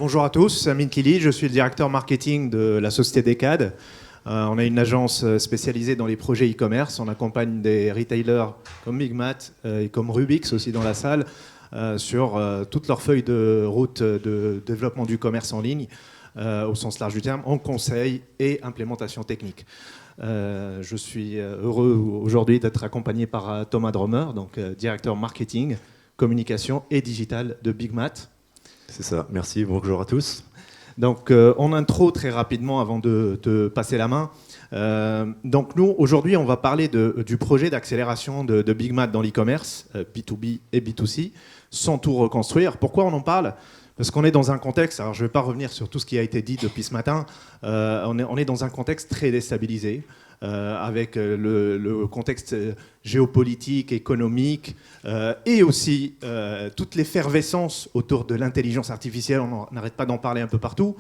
Bonjour à tous, Amine Kili, je suis le directeur marketing de la société Decade. On a une agence spécialisée dans les projets e-commerce. On accompagne des retailers comme Big Mat et comme Rubix aussi dans la salle sur toute leur feuille de route de développement du commerce en ligne au sens large du terme, en conseil et implémentation technique. Je suis heureux aujourd'hui d'être accompagné par Thomas Drummer, donc directeur marketing, communication et digital de Big Mat. C'est ça, merci, bonjour à tous. Donc en intro, très rapidement, avant de te passer la main, donc nous, aujourd'hui, on va parler du projet d'accélération de Big Mat dans l'e-commerce, B2B et B2C, sans tout reconstruire. Pourquoi on en parle ? Parce qu'on est dans un contexte, alors je ne vais pas revenir sur tout ce qui a été dit depuis ce matin, on est dans un contexte très déstabilisé, avec le contexte géopolitique, économique, et aussi toute l'effervescence autour de l'intelligence artificielle, on n'arrête pas d'en parler un peu partout,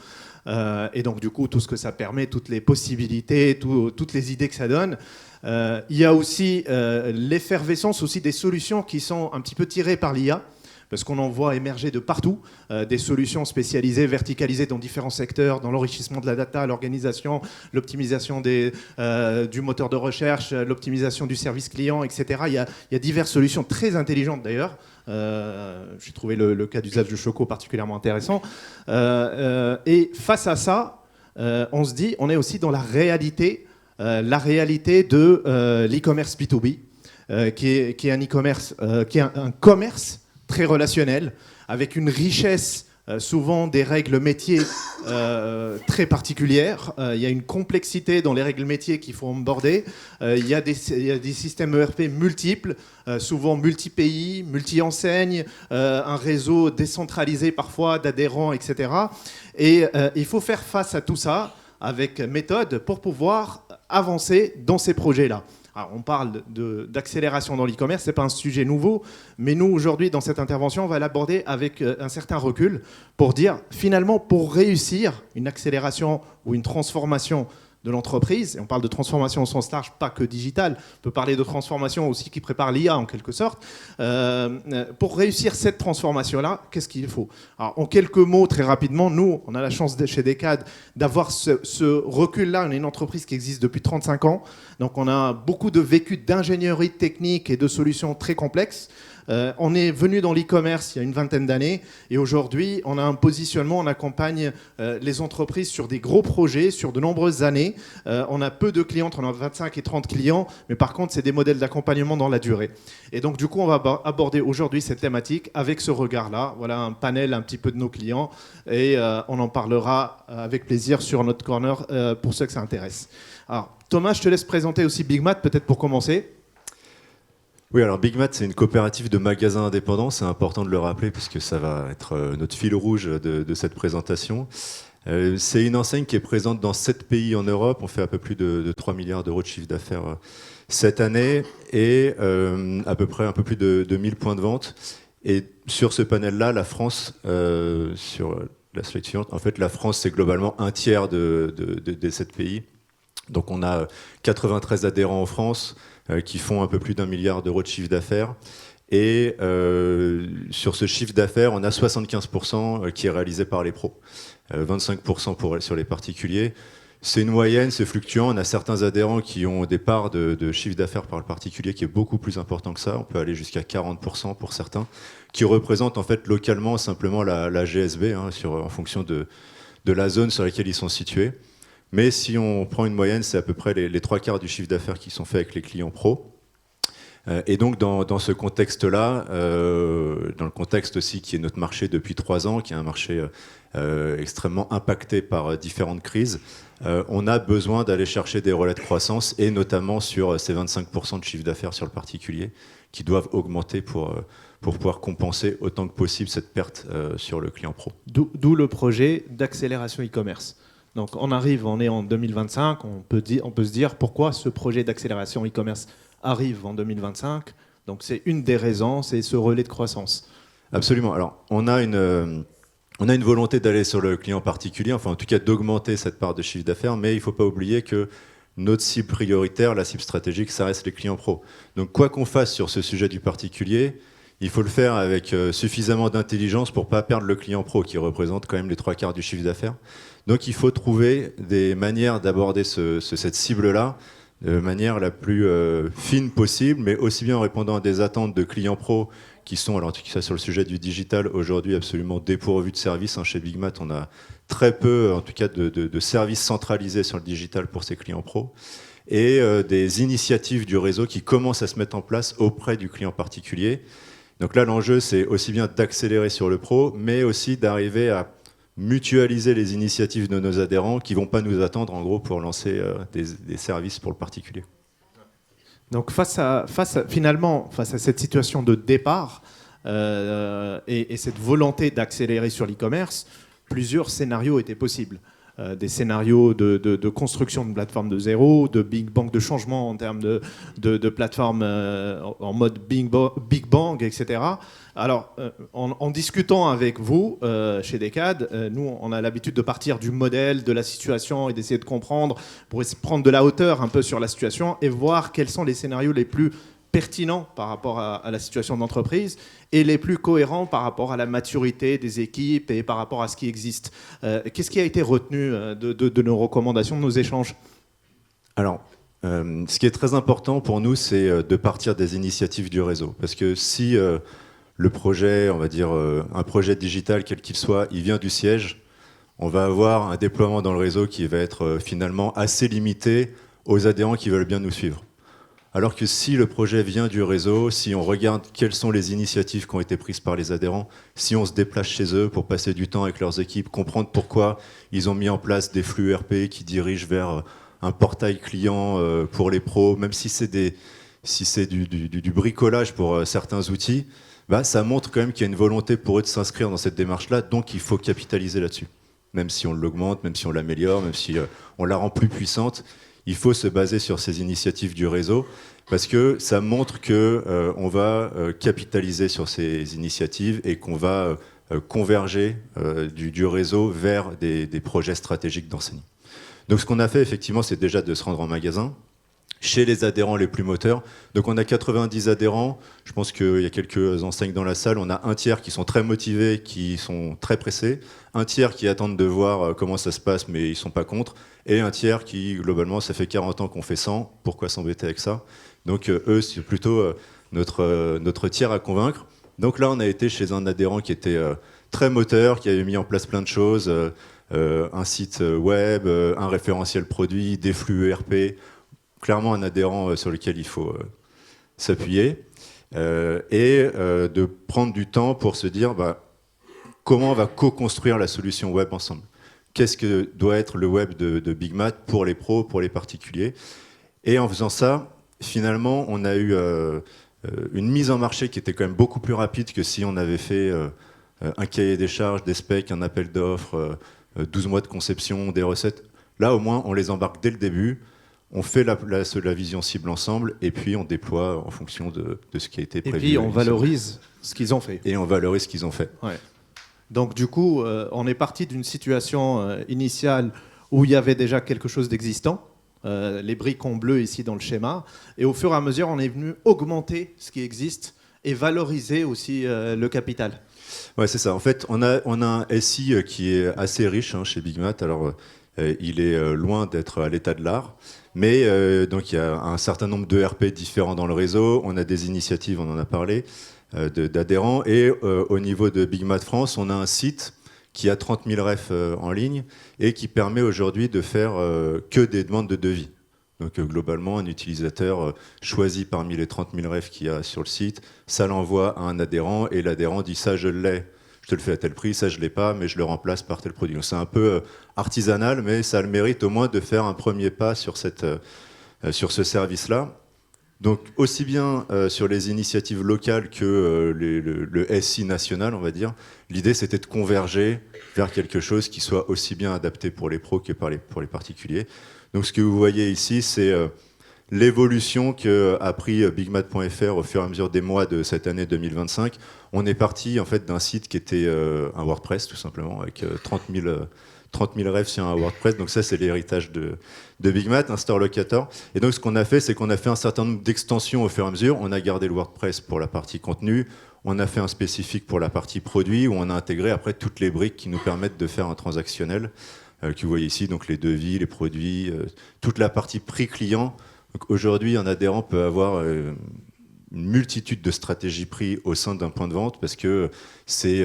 et donc du coup tout ce que ça permet, toutes les possibilités, toutes les idées que ça donne. Il y a aussi l'effervescence aussi des solutions qui sont un petit peu tirées par l'IA, parce qu'on en voit émerger de partout des solutions spécialisées, verticalisées dans différents secteurs, dans l'enrichissement de la data, l'organisation, l'optimisation du moteur de recherche, l'optimisation du service client, etc. Il y a diverses solutions très intelligentes d'ailleurs. J'ai trouvé le cas d'usage de Choco particulièrement intéressant. Et face à ça, on se dit, on est aussi dans la réalité de l'e-commerce B2B, qui est un e-commerce, qui est un commerce très relationnel, avec une richesse souvent des règles métiers très particulières. Il y a une complexité dans les règles métiers qu'il faut aborder. Il y a des systèmes ERP multiples, souvent multi-pays, multi-enseignes, un réseau décentralisé parfois d'adhérents, etc. Et il faut faire face à tout ça avec méthode pour pouvoir avancer dans ces projets-là. Alors, on parle d'accélération dans l'e-commerce, ce n'est pas un sujet nouveau, mais nous, aujourd'hui, dans cette intervention, on va l'aborder avec un certain recul pour dire, finalement, pour réussir une accélération ou une transformation de l'entreprise, et on parle de transformation au sens large, pas que digital, on peut parler de transformation aussi qui prépare l'IA en quelque sorte. Pour réussir cette transformation-là, qu'est-ce qu'il faut ? Alors, en quelques mots, très rapidement, nous, on a la chance chez Decade d'avoir ce recul-là. On est une entreprise qui existe depuis 35 ans, donc on a beaucoup de vécu d'ingénierie technique et de solutions très complexes. On est venu dans l'e-commerce il y a une vingtaine d'années et aujourd'hui, on a un positionnement, on accompagne les entreprises sur des gros projets, sur de nombreuses années. On a peu de clients, on a 25 et 30 clients, mais par contre, c'est des modèles d'accompagnement dans la durée. Et donc, du coup, on va aborder aujourd'hui cette thématique avec ce regard-là. Voilà un panel un petit peu de nos clients et on en parlera avec plaisir sur notre corner pour ceux que ça intéresse. Alors, Thomas, je te laisse présenter aussi Big Mat, peut-être pour commencer. Oui, alors Big Mat, c'est une coopérative de magasins indépendants, c'est important de le rappeler puisque ça va être notre fil rouge de cette présentation. C'est une enseigne qui est présente dans 7 pays en Europe, on fait un peu plus de 3 milliards d'euros de chiffre d'affaires cette année et à peu près un peu plus de 1000 points de vente. Et sur ce panel-là, la France, sur la slide suivante, en fait la France c'est globalement un tiers des 7 pays. Donc on a 93 adhérents en France, qui font un peu plus d'1 milliard d'euros de chiffre d'affaires. Et sur ce chiffre d'affaires, on a 75% qui est réalisé par les pros, 25% sur les particuliers. C'est une moyenne, c'est fluctuant. On a certains adhérents qui ont des parts de chiffre d'affaires par le particulier qui est beaucoup plus important que ça. On peut aller jusqu'à 40% pour certains, qui représentent en fait localement simplement la GSB, en fonction de la zone sur laquelle ils sont situés. Mais si on prend une moyenne, c'est à peu près les 3/4 du chiffre d'affaires qui sont faits avec les clients pros. Et donc dans ce contexte-là, dans le contexte aussi qui est notre marché depuis 3 ans, qui est un marché extrêmement impacté par différentes crises, on a besoin d'aller chercher des relais de croissance, et notamment sur ces 25% de chiffre d'affaires sur le particulier, qui doivent augmenter pour pouvoir compenser autant que possible cette perte sur le client pro. D'où le projet d'accélération e-commerce. Donc on est en 2025, on peut se dire pourquoi ce projet d'accélération e-commerce arrive en 2025. Donc c'est une des raisons, c'est ce relais de croissance. Absolument. Alors on a une volonté d'aller sur le client particulier, enfin en tout cas d'augmenter cette part de chiffre d'affaires, mais il ne faut pas oublier que notre cible prioritaire, la cible stratégique, ça reste les clients pros. Donc quoi qu'on fasse sur ce sujet du particulier, il faut le faire avec suffisamment d'intelligence pour ne pas perdre le client pro, qui représente quand même les 3/4 du chiffre d'affaires. Donc il faut trouver des manières d'aborder cette cible-là de manière la plus fine possible, mais aussi bien en répondant à des attentes de clients pro qui sont, alors ça sur le sujet du digital, aujourd'hui absolument dépourvus de services. Chez Bigmat, on a très peu, en tout cas, de services centralisés sur le digital pour ces clients pro, et des initiatives du réseau qui commencent à se mettre en place auprès du client particulier. Donc là, l'enjeu, c'est aussi bien d'accélérer sur le pro, mais aussi d'arriver à mutualiser les initiatives de nos adhérents qui ne vont pas nous attendre, en gros, pour lancer des services pour le particulier. Donc finalement, face à cette situation de départ et cette volonté d'accélérer sur l'e-commerce, plusieurs scénarios étaient possibles. Des scénarios de construction de plateforme de zéro, de Big Bang, de changement en termes de plateforme en mode Big Bang, etc. Alors, en discutant avec vous chez Decad, nous, on a l'habitude de partir du modèle, de la situation et d'essayer de comprendre pour essayer de prendre de la hauteur un peu sur la situation et voir quels sont les scénarios les plus pertinents par rapport à la situation de l'entreprise et les plus cohérents par rapport à la maturité des équipes et par rapport à ce qui existe. Qu'est-ce qui a été retenu de nos recommandations, de nos échanges ? Alors, ce qui est très important pour nous, c'est de partir des initiatives du réseau. Parce que si le projet, on va dire un projet digital, quel qu'il soit, il vient du siège, on va avoir un déploiement dans le réseau qui va être finalement assez limité aux adhérents qui veulent bien nous suivre. Alors que si le projet vient du réseau, si on regarde quelles sont les initiatives qui ont été prises par les adhérents, si on se déplace chez eux pour passer du temps avec leurs équipes, comprendre pourquoi ils ont mis en place des flux ERP qui dirigent vers un portail client pour les pros, même si c'est du bricolage pour certains outils, ça montre quand même qu'il y a une volonté pour eux de s'inscrire dans cette démarche-là, donc il faut capitaliser là-dessus. Même si on l'augmente, même si on l'améliore, même si on la rend plus puissante, il faut se baser sur ces initiatives du réseau parce que ça montre qu'on va capitaliser sur ces initiatives et qu'on va converger du réseau vers des projets stratégiques d'enseigne. Donc ce qu'on a fait effectivement, c'est déjà de se rendre en magasin chez les adhérents les plus moteurs. Donc on a 90 adhérents, je pense qu'il y a quelques enseignes dans la salle, on a un tiers qui sont très motivés, qui sont très pressés, un tiers qui attendent de voir comment ça se passe mais ils ne sont pas contre, et un tiers qui globalement ça fait 40 ans qu'on fait 100, pourquoi s'embêter avec ça? Donc eux c'est plutôt notre tiers à convaincre. Donc là on a été chez un adhérent qui était très moteur, qui avait mis en place plein de choses, un site web, un référentiel produit, des flux ERP, clairement un adhérent sur lequel il faut s'appuyer et de prendre du temps pour se dire comment on va co-construire la solution web ensemble. Qu'est-ce que doit être le web de Bigmat pour les pros, pour les particuliers. Et en faisant ça, finalement, on a eu une mise en marché qui était quand même beaucoup plus rapide que si on avait fait un cahier des charges, des specs, un appel d'offres, 12 mois de conception, des recettes. Là, au moins, on les embarque dès le début. On fait la vision cible ensemble et puis on déploie en fonction de ce qui a été prévu. Et puis on valorise ce qu'ils ont fait. Et on valorise ce qu'ils ont fait. Ouais. Donc du coup, on est parti d'une situation initiale où il y avait déjà quelque chose d'existant, les briques en bleu ici dans le schéma, et au fur et à mesure, on est venu augmenter ce qui existe et valoriser aussi le capital. Ouais, c'est ça. En fait, on a un SI qui est assez riche chez Bigmat. Alors, il est loin d'être à l'état de l'art. Mais donc il y a un certain nombre d'ERP différents dans le réseau, on a des initiatives, on en a parlé, d'adhérents, et au niveau de Bigmat France, on a un site qui a 30 000 refs en ligne et qui permet aujourd'hui de faire que des demandes de devis. Donc globalement, un utilisateur choisit parmi les 30 000 refs qu'il y a sur le site, ça l'envoie à un adhérent et l'adhérent dit ça je l'ai. Je te le fais à tel prix, ça je ne l'ai pas, mais je le remplace par tel produit. Donc c'est un peu artisanal, mais ça a le mérite au moins de faire un premier pas sur ce service-là. Donc aussi bien sur les initiatives locales que le SI national, on va dire, l'idée c'était de converger vers quelque chose qui soit aussi bien adapté pour les pros que pour les particuliers. Donc ce que vous voyez ici, c'est l'évolution qu'a pris bigmat.fr au fur et à mesure des mois de cette année 2025. On est parti en fait d'un site qui était un WordPress tout simplement, avec 30 000 rêves sur un WordPress. Donc ça, c'est l'héritage de Bigmat, un store locator. Et donc ce qu'on a fait, c'est qu'on a fait un certain nombre d'extensions au fur et à mesure. On a gardé le WordPress pour la partie contenu. On a fait un spécifique pour la partie produit, où on a intégré après toutes les briques qui nous permettent de faire un transactionnel, que vous voyez ici, donc les devis, les produits, toute la partie prix client. Donc aujourd'hui, un adhérent peut avoir une multitude de stratégies prix au sein d'un point de vente, parce que c'est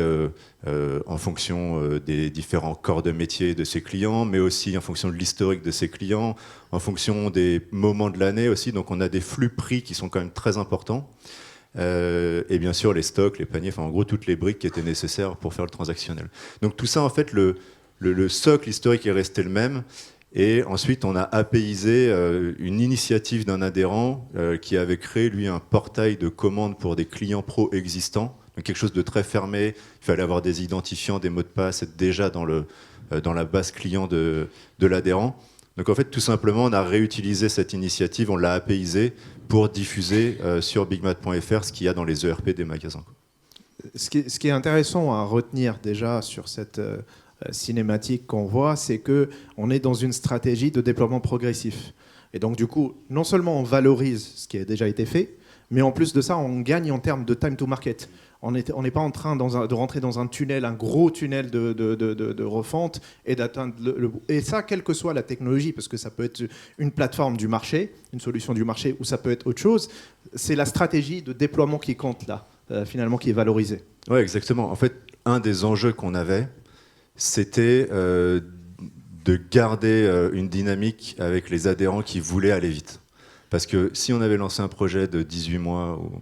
en fonction des différents corps de métier de ses clients, mais aussi en fonction de l'historique de ses clients, en fonction des moments de l'année aussi. Donc on a des flux prix qui sont quand même très importants. Et bien sûr les stocks, les paniers, enfin en gros toutes les briques qui étaient nécessaires pour faire le transactionnel. Donc tout ça en fait, le socle historique est resté le même, et ensuite on a APIsé une initiative d'un adhérent qui avait créé lui un portail de commande pour des clients pro existants, donc quelque chose de très fermé. Il fallait avoir des identifiants, des mots de passe, être déjà dans la base client de l'adhérent. Donc en fait, tout simplement, on a réutilisé cette initiative, on l'a APIsée pour diffuser sur bigmat.fr ce qu'il y a dans les ERP des magasins. Ce qui est intéressant à retenir déjà sur cette cinématique qu'on voit, c'est qu'on est dans une stratégie de déploiement progressif. Et donc du coup, non seulement on valorise ce qui a déjà été fait, mais en plus de ça, on gagne en termes de time to market. On n'est pas en train de rentrer dans un tunnel, un gros tunnel de refonte et d'atteindre et ça, quelle que soit la technologie, parce que ça peut être une plateforme du marché, une solution du marché, ou ça peut être autre chose. C'est la stratégie de déploiement qui compte là, finalement, qui est valorisée. Oui, exactement. En fait, un des enjeux qu'on avait, c'était de garder une dynamique avec les adhérents qui voulaient aller vite. Parce que si on avait lancé un projet de 18 mois ou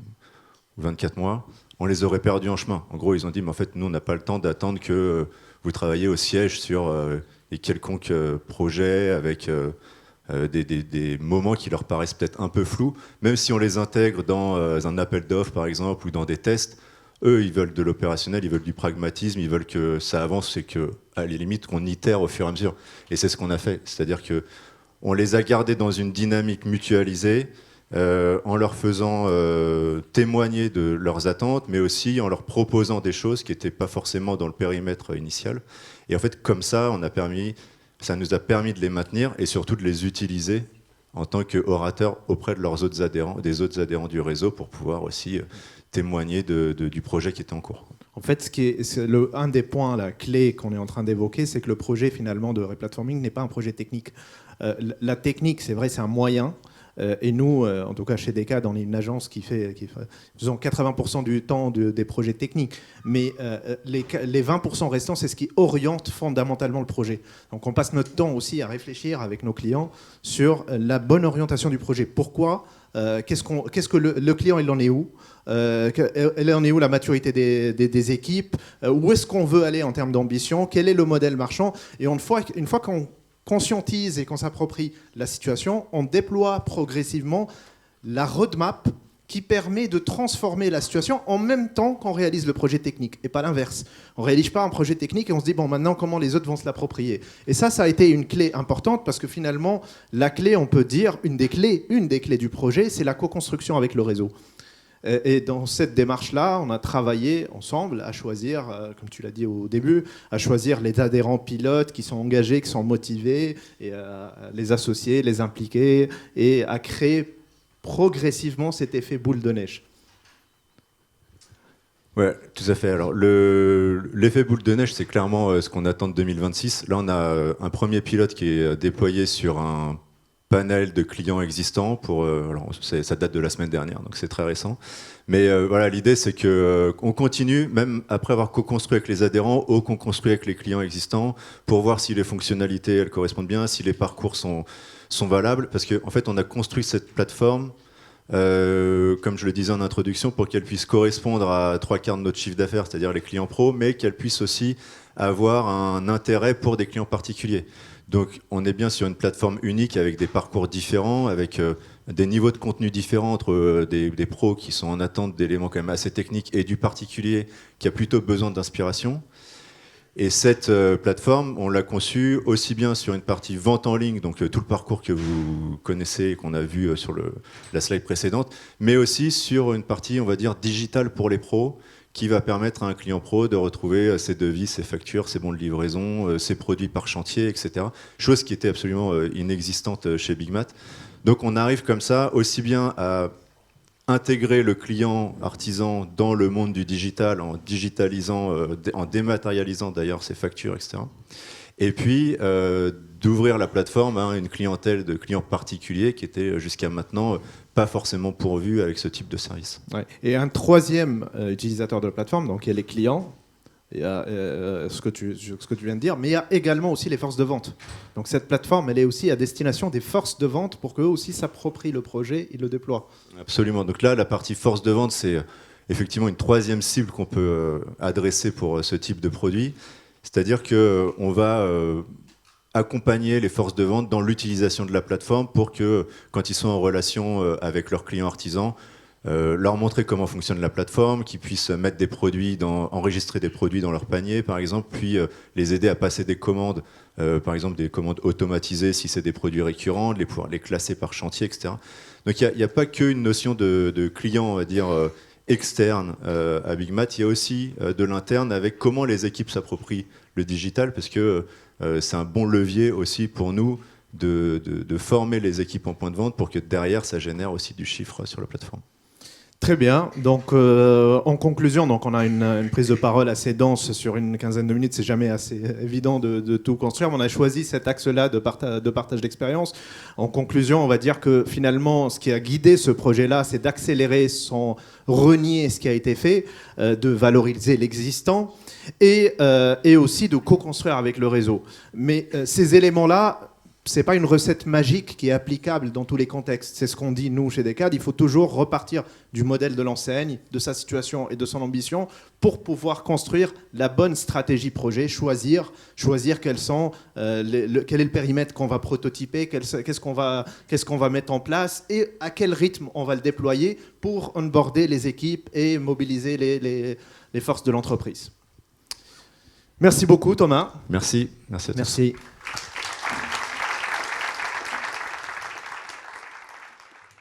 24 mois, on les aurait perdus en chemin. En gros, ils ont dit, mais en fait, nous, on n'a pas le temps d'attendre que vous travaillez au siège sur les quelconques projets avec des moments qui leur paraissent peut-être un peu flous. Même si on les intègre dans un appel d'offres, par exemple, ou dans des tests, eux, ils veulent de l'opérationnel, ils veulent du pragmatisme, ils veulent que ça avance et qu'à la limite, qu'on itère au fur et à mesure. Et c'est ce qu'on a fait. C'est-à-dire qu'on les a gardés dans une dynamique mutualisée, en leur faisant témoigner de leurs attentes, mais aussi en leur proposant des choses qui n'étaient pas forcément dans le périmètre initial. Et en fait, comme ça, ça nous a permis de les maintenir et surtout de les utiliser en tant qu'orateurs auprès de leurs autres adhérents, des autres adhérents du réseau, pour pouvoir aussi témoigner du projet qui était en cours. En fait, un des points la clé qu'on est en train d'évoquer, c'est que le projet finalement de replatforming n'est pas un projet technique. La technique, c'est vrai, c'est un moyen. Et nous, en tout cas chez Decad, on est une agence qui faisons 80% du temps des projets techniques. Mais les 20% restants, c'est ce qui oriente fondamentalement le projet. Donc on passe notre temps aussi à réfléchir avec nos clients sur la bonne orientation du projet. Pourquoi qu'est-ce que le client, il en est où elle en est où la maturité des équipes, où est-ce qu'on veut aller en termes d'ambition, quel est le modèle marchand. Et une fois qu'on conscientise et qu'on s'approprie la situation, on déploie progressivement la roadmap qui permet de transformer la situation en même temps qu'on réalise le projet technique, et pas l'inverse. On ne réalise pas un projet technique et on se dit, bon, maintenant, comment les autres vont se l'approprier. Et ça a été une clé importante, parce que finalement, la clé, on peut dire, une des clés du projet, c'est la co-construction avec le réseau. Et dans cette démarche-là, on a travaillé ensemble à choisir, comme tu l'as dit au début, à choisir les adhérents pilotes qui sont engagés, qui sont motivés, et à les associer, les impliquer, et à créer progressivement cet effet boule de neige. Oui, tout à fait. Alors, l'effet boule de neige, c'est clairement ce qu'on attend de 2026. Là, on a un premier pilote qui est déployé sur un panel de clients existants. Ça date de la semaine dernière, donc c'est très récent. Mais voilà, l'idée, c'est qu'on continue, même après avoir co-construit avec les adhérents, ou co-construit avec les clients existants, pour voir si les fonctionnalités elles correspondent bien, si les parcours sont valables. Parce qu'en fait, on a construit cette plateforme, comme je le disais en introduction, pour qu'elle puisse correspondre à 3/4 de notre chiffre d'affaires, c'est-à-dire les clients pros, mais qu'elle puisse aussi avoir un intérêt pour des clients particuliers. Donc on est bien sur une plateforme unique avec des parcours différents, avec des niveaux de contenu différents entre des pros qui sont en attente d'éléments quand même assez techniques et du particulier qui a plutôt besoin d'inspiration. Et cette plateforme, on l'a conçue aussi bien sur une partie vente en ligne, donc tout le parcours que vous connaissez et qu'on a vu sur la slide précédente, mais aussi sur une partie, on va dire, digitale pour les pros, qui va permettre à un client pro de retrouver ses devis, ses factures, ses bons de livraison, ses produits par chantier, etc. Chose qui était absolument inexistante chez Bigmat. Donc on arrive comme ça aussi bien à intégrer le client artisan dans le monde du digital en digitalisant, en dématérialisant d'ailleurs ses factures, etc. Et puis d'ouvrir la plateforme à une clientèle de clients particuliers qui était jusqu'à maintenant pas forcément pourvus avec ce type de service. Ouais. Et un troisième utilisateur de la plateforme, donc il y a les clients, il y a ce que tu viens de dire, mais il y a également aussi les forces de vente. Donc cette plateforme, elle est aussi à destination des forces de vente pour qu'eux aussi s'approprient le projet et le déploient. Absolument. Donc là, la partie force de vente, c'est effectivement une troisième cible qu'on peut adresser pour ce type de produit. C'est-à-dire qu'on va accompagner les forces de vente dans l'utilisation de la plateforme pour que, quand ils sont en relation avec leurs clients artisans, leur montrer comment fonctionne la plateforme, qu'ils puissent mettre des produits enregistrer des produits dans leur panier, par exemple, puis les aider à passer des commandes, par exemple des commandes automatisées si c'est des produits récurrents, pouvoir les classer par chantier, etc. Donc il n'y a pas qu'une notion de client, on va dire, externe à Bigmat, il y a aussi de l'interne avec comment les équipes s'approprient le digital, parce que c'est un bon levier aussi pour nous de former les équipes en point de vente pour que derrière ça génère aussi du chiffre sur la plateforme. Très bien. Donc, en conclusion, donc on a une prise de parole assez dense sur une quinzaine de minutes. C'est jamais assez évident de tout construire. Mais on a choisi cet axe-là de partage d'expérience. En conclusion, on va dire que finalement, ce qui a guidé ce projet-là, c'est d'accélérer sans renier ce qui a été fait, de valoriser l'existant et aussi de co-construire avec le réseau. Mais ces éléments-là, c'est pas une recette magique qui est applicable dans tous les contextes. C'est ce qu'on dit, nous, chez Decad. Il faut toujours repartir du modèle de l'enseigne, de sa situation et de son ambition pour pouvoir construire la bonne stratégie projet, choisir quels sont, quel est le périmètre qu'on va prototyper, qu'est-ce qu'on va mettre en place et à quel rythme on va le déployer pour onboarder les équipes et mobiliser les forces de l'entreprise. Merci beaucoup, Thomas. Merci à tous. Merci.